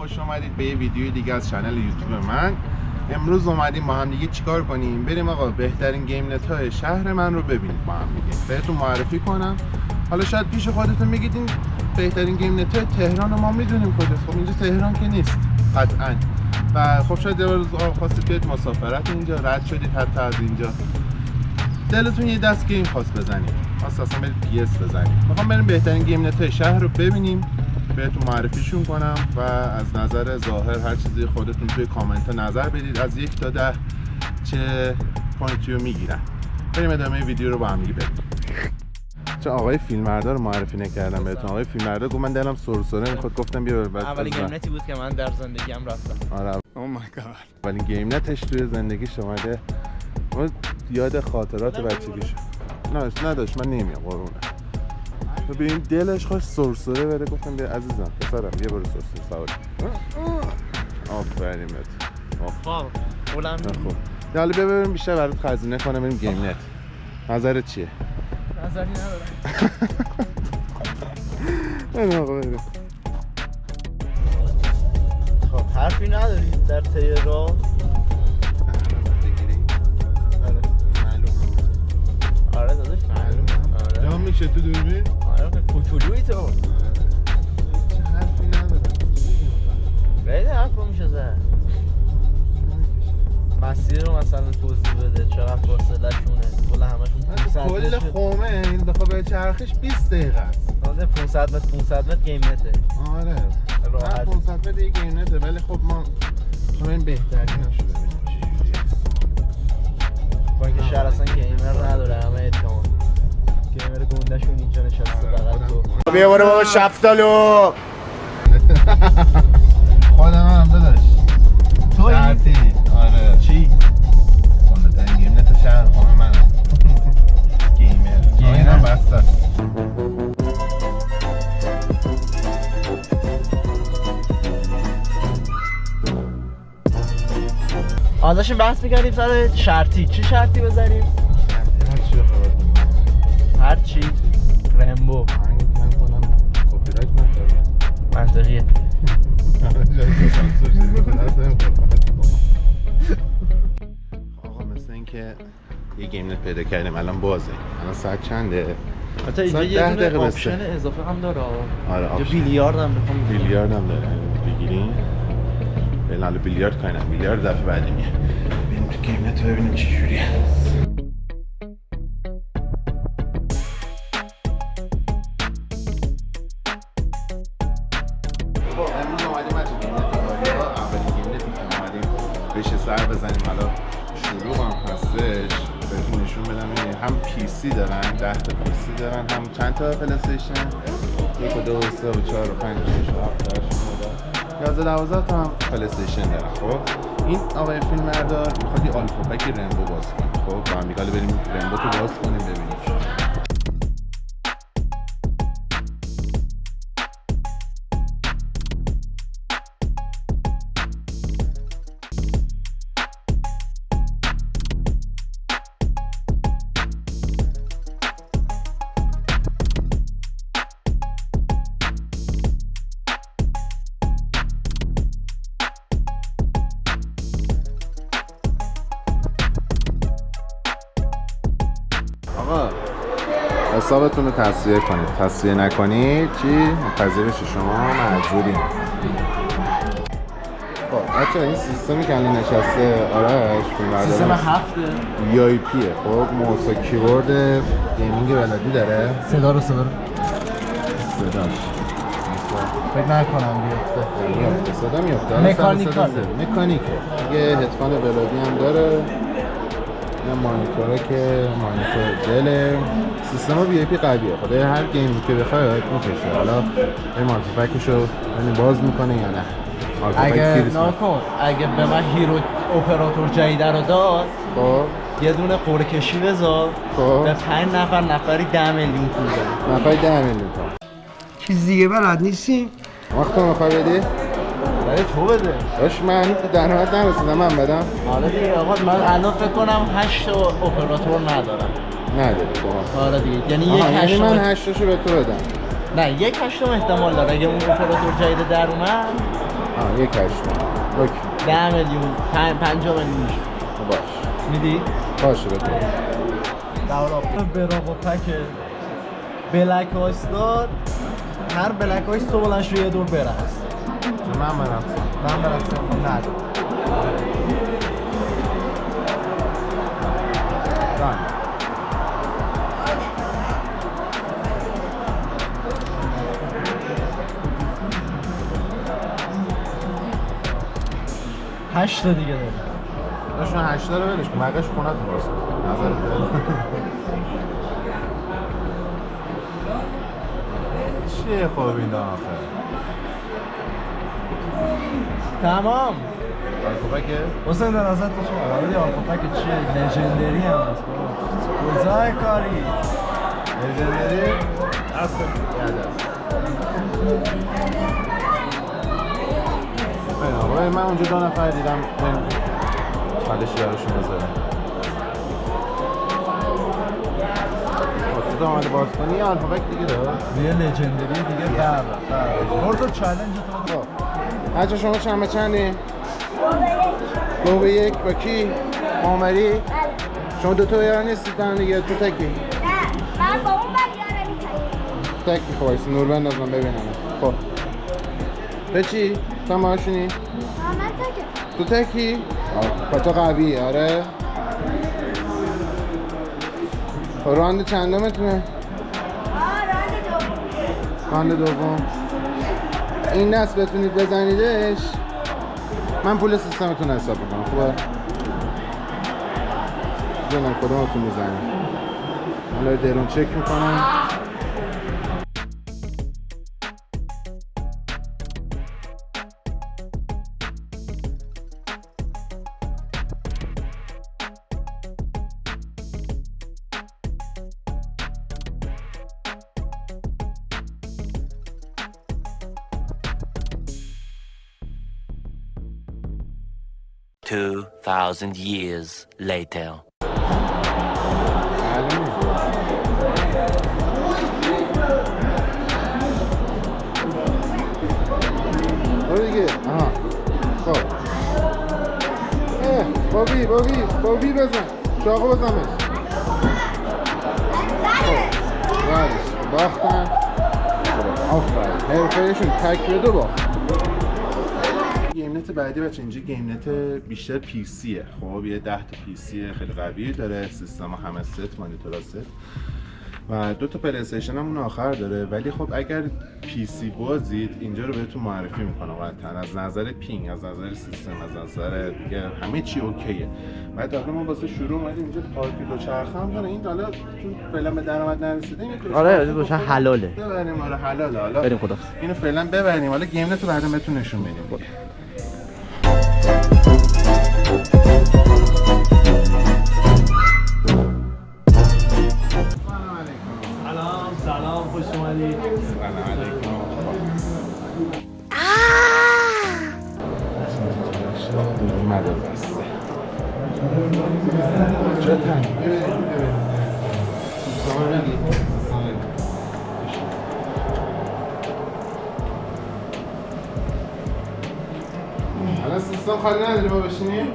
خوش اومدید به یه ویدیو دیگه از کانال یوتیوب من. امروز اومدیم با هم دیگه چیکار کنیم؟ بریم آقا بهترین گیم نت های شهر من رو ببینید با هم دیگه. بهتون معرفی کنم. حالا شاید پیش خودتون میگید این بهترین گیم نت های تهران رو ما میدونیم کجاست. خب اینجا تهران که نیست قطعاً. و خب شاید یه روز خواستید بیاید مسافرت اینجا، رد شدید حتی از اینجا، دلتون یه دست گیم خواست بزنید، خواست اصلا برید پی اس بزنید. میخوام بریم بهترین گیم نت های شهر رو ببینیم، بهتون معرفیشون کنم و از نظر ظاهر هر چیزی خودتون توی کامنت ها نظر بدید. از 1 تا 10 چه پوینتی رو میگیرن. بریم ادامه ویدیو رو با هم دیگه ببینیم. چه آقای فیلمبردار رو معرفی نکردم بهتون. آقای فیلمبردار گفت من دلم سرسره میخواد، گفتم بیا بعد اولین گیم نتی بود که من در زندگیم رفتم. آره او مای گاد. اولین گیم نتش توی زندگیش اومده. یاد خاطرات بچگیش نداشت. من نمیام قربونه. ببین دلش خواست سرسره بره، گفتم بیا عزیزم پسرم یه برو سرسره سواری. آفرین بهت. اولم خوب. حالا بیا بریم بیشتر برات خزینه کنم بریم گیم نت. نظرت چیه؟ نظری ندارم. بریم آقا بریم. خب حرفی نداری در طی راه؟ آره داداش معلومه. آره. جا میشه تو دوربین؟ آره کوچولویی تو. چه حرفی ندارم. خیلی حرف میشه زد. مسیر رو مثلا توضیح بده، چقدر فاصله شونه. کل همشون 500 کل خومه این بخواه به چرخش 20 دقیقه است. 500 متر گیم نته. آره. راحت 500 متر یه گیم نته، ولی خب ما این بهتریناشو ببینیم چجوریه. با اینکه شهر اصلا گیمر نداره، همه اعتماد گیمر گوندهشون اینجا نشسته بغل تو. بیا برو بابا شفتالو. خودم هم داداش تو شرطی. آره چی؟ خونده گیم نت شهر خونه منم. گیمر اینم بسته است. داشتیم بحث می‌کردیم سر شرطی. چی شرطی بزنیم؟ هر چی. رمبو. من کنم کپی رایت نخورم. منطقیه. آقا مثل اینکه یه گیم نت پیدا کردیم، الان بازه. الان ساعت چنده؟ حتی اینجا یه دونه آپشن اضافه هم داره. آره آپشن. بیلیارد هم بخوام بیلیارد هم داره. بگیریم. حالا بیلیارد کاری نه، بیلیارد دفعه بعدی میاد. بریم تو گیم نت ببینیم چه جوریه. امروز اومدیم بچه گیم نت آریا، اولین گیم نتی که اومدیم بهش سر بزنیم. حالا شروع هم هستش، بهتون نشون بدم. هم پی سی دارن، 10 تا پی سی دارن، هم چند تا پلی استیشن، 1 و 2 و 3 و 4 و 5 و 6 و 7 و 8 و 12 تا هم پلی استیشن دارن. خب این آقای فیلمبردار میخواد یه آلفا پک رمبو باز کنه. خب با هم دیگه بریم رمبو تو باز کنیم ببینیم. آقا حسابتون رو تصویه کنید، تصویه نکنید چی؟ پذیرش شما معذوریم. خب بچه این سیستمی که الان نشسته آرش سیستم 7 وی آی پیه. خب موس و کیبورد گیمینگ بلدی داره. صداش فکر نکنم بیفته. صدا میفته. مکانیکه. یه هدفون بلدی هم داره. یه مانیتوره که مانیتور دله. سیستم وی آی پی قویه. خدای هر گیمی که بخواید میکشه. حالا این مالتی پکشو باز میکنه یا نه. اگه به من هیرو اپراتور جدید رو داد، خب یه دونه قرعه کشی بذار. خب به 5 نفر نفری 10 میلیون پول بده. نفری 10 میلیون تومان. چیز دیگه بلد نیستی؟ وقت رو میخوای بدی؟ برای تو بده. داشت من درآمد نرسیدم من بدم. حالا دیگه آقا من الان فکر کنم 8 اپراتور ندارم. نداری تو. آره دیگه یعنی یک هشتم من 8 تاشو به تو بدم. نه یک هشتم احتمال داره اگه اون اپراتور جدید در اومد 1.8 اوکی 10 میلیون 50 میلیون باش میدی؟ باشه بده براغ و پک بلک آیس داد هر بلک آیس تو بلنش رو یه دور برقص من برقصم نه هشت تا دیگه داری داشتون 8 رو ولش کن بقیش خونه تو باز نظرت چیه خوب این آخه تمام آلفابکه؟ حسین در ازت تو شما ولی آلفابک چیه؟ لژندری هم هست کجای کاری؟ لژندری؟ اصلا یاد من اونجا 2 نفر دیدم چالشی براشون بذارم تو آمده باز کنی یه آلفابک دیگه دار؟ یه لژندری دیگه برد چالنج تو بچه شما چند به چندی؟ 2-1 با کی؟ معمری؟ شما دوتا یار نیستید دارن دیگه تو تکی؟ نه من با اون بر یاره میتونی تکی خب ایسی نور بند از من ببینم خب تو چی؟ تو ماشونی؟ من تکه تو تکی؟ با تو قوی آره؟ راند چندمتونه؟ راند دوم این دست بتونید بزنیدش من پول سیستمتون حساب میکنم خوبه؟ بزنم کدومتون میزنیم حالا درون چک میکنم $2,000 years later. برو دیگه آها خب بابی بزن چاقو بزنش خب باختن آفرین حرفه‌ایشون تک بده باخت گیم نت بعدی بچه اینجا گیم نت بیشتر پی سیه خب یه 10 تا پی سی خیلی قوی داره سیستم همه ست مانیتورا ست و 2 تا پلی استیشن هم اون آخر داره ولی خب اگر پی سی بازید اینجا رو بهتون معرفی میکنم قطعا از نظر پینگ از نظر سیستم از نظر دیگه همه چی اوکیه بعد حالا ما واسه شروع اومدیم اینجا پارکی دوچرخه هم داره این حالا تو فعلا به درآمد نرسیده آره دوچرخه حلاله ببریم آره حلاله حالا بریم خدا اینو فعلا ببریم حالا گیم نت رو بعدا بهتون نشون میدیم سلام خوش اومدید سلام علیکم مدار بسته چه تنگی سیستم بگی الان سیستم خالی نداری ما بشینیم؟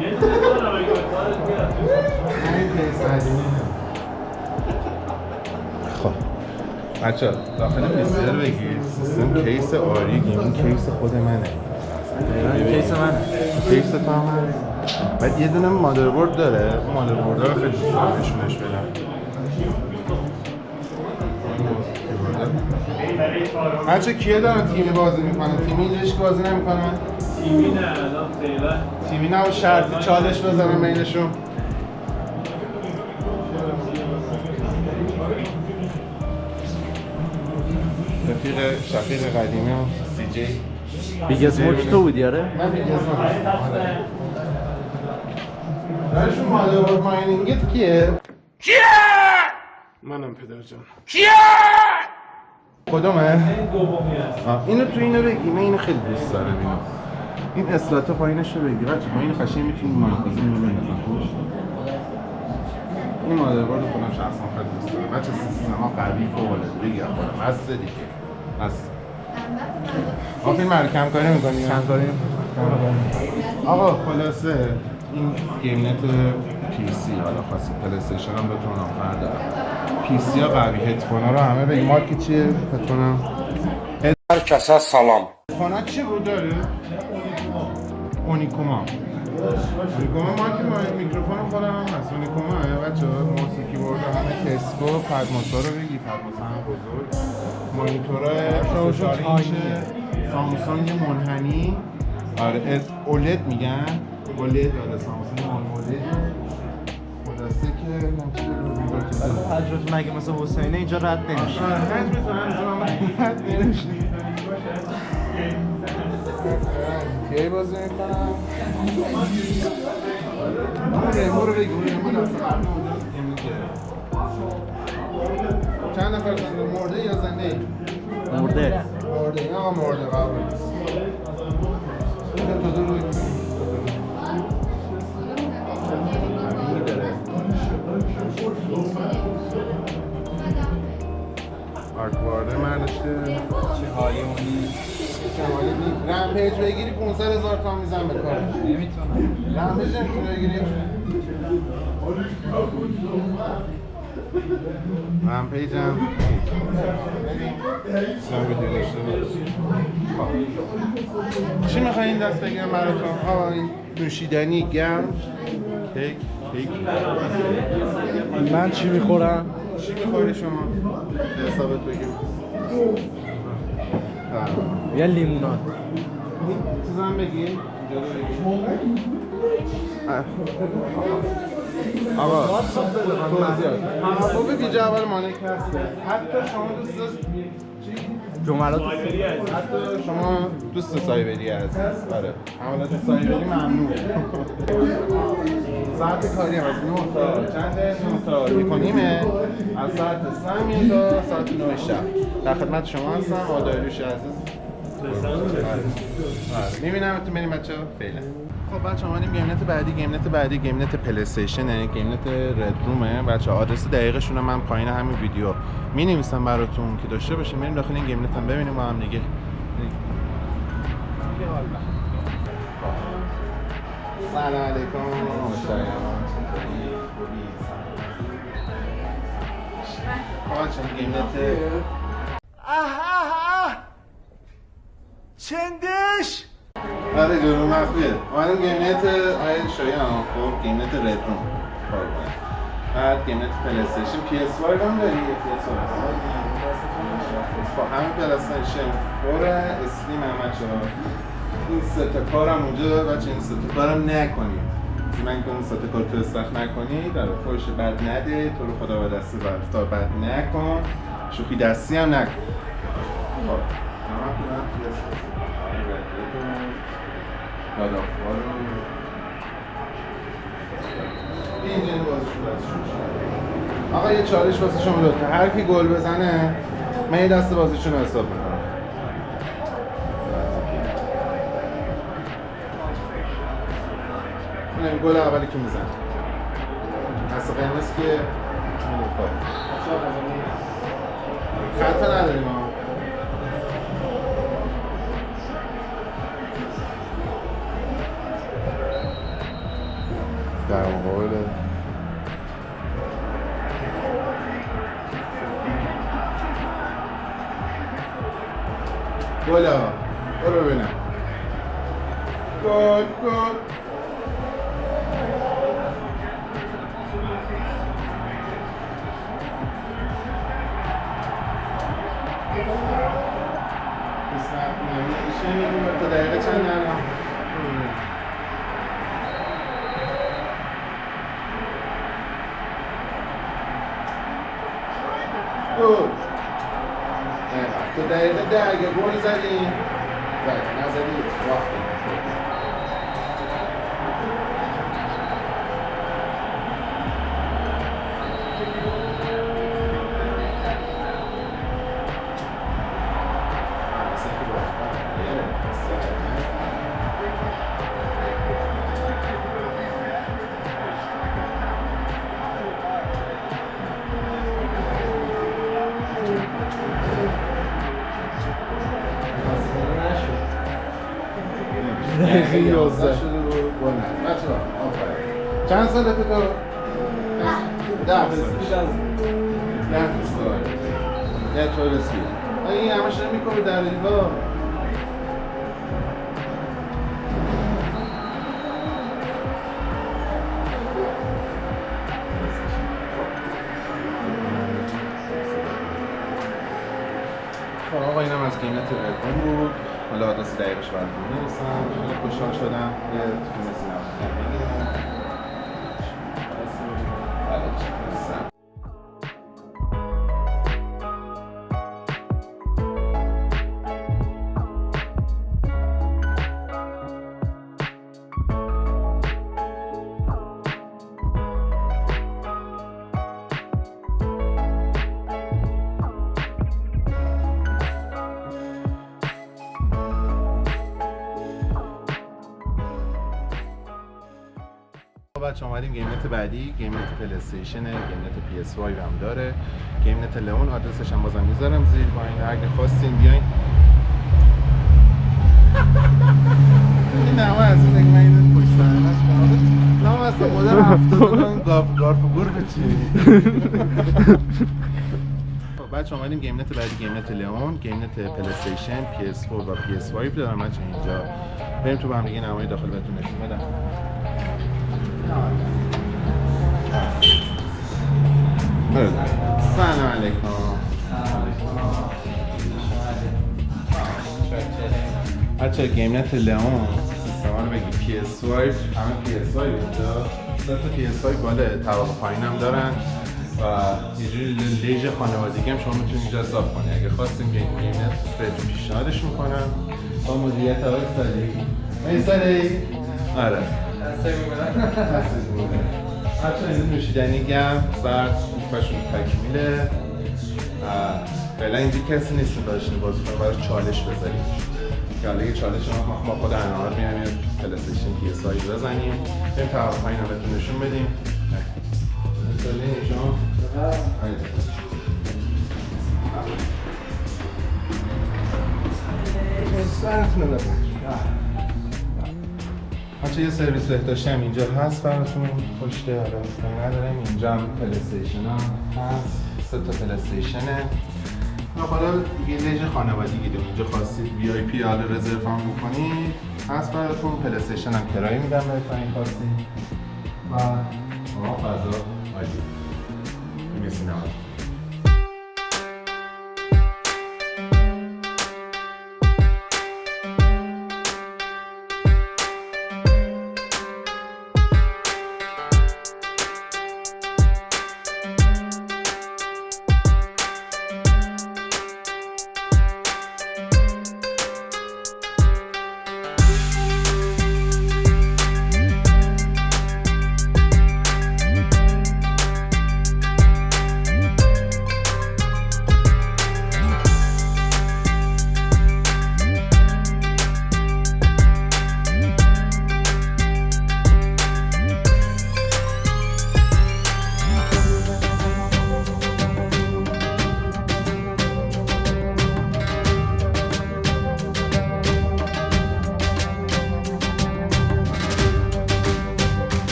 یه چیزی دارم اگه کارت بیاد نه این کیس قدیمی خب بچه داخل پیسی رو بگید سیستم کیس آری گیمون کیس خود منه کیس منه کیس تو هم هست بعد یه دونه مادربرد داره مادربرد رو خیلی دوست دارم نشونش بدم بچه کیه دارن تیمی بازی میکنن؟ تیمی اینجاش که بازی نمیکنن؟ تیمی نه الان فعلا تیمی نه و شرطی چالش بزنن بینشون شفیق قدیمی هم سی جی بیگ اسموک تو بودی آره؟ من بیگ اسموک درشون مادربرد ماینینگت کیه؟ منم پدر جان کدومه؟ این دومی هست اینو تو اینو بگی من اینو خیلی دوست دارم اینو این اسلاته پایینش رو بگی بچه ما اینو قشنگ میتونیم مایکازی اینو بندازم این مادربرد خودم شخصا خیلی دوست دارم بچه سیستم ها قوی فوق العاده بگی خودم هست دیگه هست فیلم رو کم کاری میکنی؟ کم کاری آقا خلاصه این گیم نت پی سی حالا خاصی پلی استیشن هم بهتون آفر داره. پی سی ها قوی، هدفون ها رو همه بگی مارک چیه؟ هدفون ها Herkese salam. هدفون ها چی بود داره؟ اونیکوما مارک میکروفون خودم هم هست. اونیکوما بچه ها موسیقی برده همه کسکو پدموسا رو بگی، پدموسا هم بزرگ، مانیتورهای 34 اینچه، سامسونگ منحنی، آره اولد میگن، اولد آره سامسونگ اولد. خلاصه که نمیشه حجرت مگه مثل حسینه اینجا رد نمیشه. رد نمیشه. کی بازی میکنم؟ برو بگو چند نفر زنده مرده یا زنده؟ مرده. مرده این آقا مرده قبول نیست. تو روی آرکوارده مردشته چه حالی اونی؟ کمالی نیم رمپیج بگیری 500,000 تومان میزن به کار. نمیتونم. رمپیج نمیتونی بگیری؟ رمپیج هم چی میخوایی این دست بگیرم براتون؟ آقا این نوشیدنی گرم کیک من چی میخورم؟ چی میخوری شما؟ حسابت بگیم یه لیموناد. چیزم بگی؟ آقا توضیحات بی جوال مانک هسته. حتی شما دوست جملات حتی شما دوست سایبری هست. آره حملات سایبری ممنوع. ساعت کاری هم از 9 تا چنده؟ 9 تا 1:30 از ساعت 3 تا ساعت 9 شب در خدمت شما هستم. آدایلوش عزیز میبینم تو بریم بچه ها. فعلا خب بچه ها اومدیم گیم نت پلی استیشن، یعنی گیم نت رد رومه بچه ها. آدرس دقیقشون رو من پایین همین ویدیو می نویسم براتون که داشته باشیم. بریم داخل این گیم نت هم ببینیم با هم دیگه. سلام علیکم. گیم نت چندش؟ آره جلو مخفیه. اومدم گیم نت آیه شایان. خب گیم نت رد روم کار کنه. بعد گیم نت پلی استیشن پی اس 5 هم داری؟ پی اس 5 با همین پلی استیشن 4 اسلیم هم بچه‌ها. این سه تا کارم اونجا بچه، این سه تا کارم نکنید. من کنم سه تا کار تو استخ نکنی، در فوش بد نده، تو رو خدا با دستی رفتار بد نکن، شوخی دستی هم نکن. خب اینجا این بازیشون آقا یه چالش واسه شما دوتا. هر کی گل بزنه من یه دست بازیشون رو حساب میکنم. این گل اولی که میزنه دست قرمز که خطا نداریم ها. در مقابل گلا برو ببینم. گل تا دقیقه چند الان؟ گل تو دقیقه 10 اگه گل زدی نزدی وقتی دقیقه 11 شده رو گل نزد. بچه‌ها آفرین. چند سالته تو؟ 10 سالشه. 10 سال. یه طور رسید. این همش نمی‌کنه در دیوار. خب آقا اینم از قیمت ارکون بود. حالا آدرس دقیقش براتون می‌نویسم. خیلی خوشحال شدم. یه فیلم سینما بگیرم. بچه اومدیم گیمنت بعدی، گیمنت پلی استیشنه، گیمنت PS5 هم داره، گیمنت لئون. آدرسش هم بازم میذارم زیر پایین، اگه خواستین بیاین. این نما از این دیگه من اینو پشت سرش کنم. نام اصلا مدل 70 گارف و گربه چیه؟ بچه اومدیم گیمنت بعدی، گیمنت لئون، گیمنت پلی استیشن، PS4 و PS5 دارم بچه اینجا. بریم تو با هم دیگه نمای داخل بهتون نشون بدم. سلام علیکم. بچه گیمنت لئون سیستم رو بگی PS5 همه PS5 اینجا 3 تا PS5 بالا طبقه پایین هم دارن و یه جوری لیژ خانوادگی هم شما میتونید اینجا اضافه کنید. اگه خواستیم گیمنت بهتون پیشنهادش میکنم با مدیریت آقای سالی. آره بچه این نوشیدنی گرم سرد فشون تکمیله. فعلا اینجا کسی نیست داشته بازی کنه برای چالش بذاریم که حالا یه چالش ما خود انوار میرم یه پلی استیشن PS5 بزنیم بریم طبقه پایین هم بهتون نشون بدیم. مثالی نشون سرتون رو بزن. بچه یه سرویس بهداشتی هم اینجا هست براتون پشت. آره نداریم. اینجا هم پلی استیشن هم هست، 3 تا پلی استیشنه و حالا دیگه لیژ خانوادگی دیگه اینجا خواستید VIP حالا رزرو هم بکنید هست براتون. پلی استیشن هم کرایه میدم بهتون این خواستید و فضا عالی. این سینما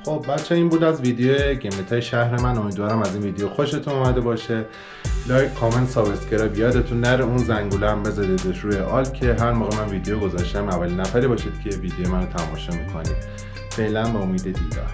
خب بچه این بود از ویدیو گیمنت‌های شهر من. امیدوارم از این ویدیو خوشتون اومده باشه. لایک، کامنت، سابسکرایب یادتون نره. اون زنگوله هم بزنیدش روی آل که هر موقع من ویدیو گذاشتم اولین نفری باشید که ویدیو منو تماشا میکنید. فعلا با امید دیدار.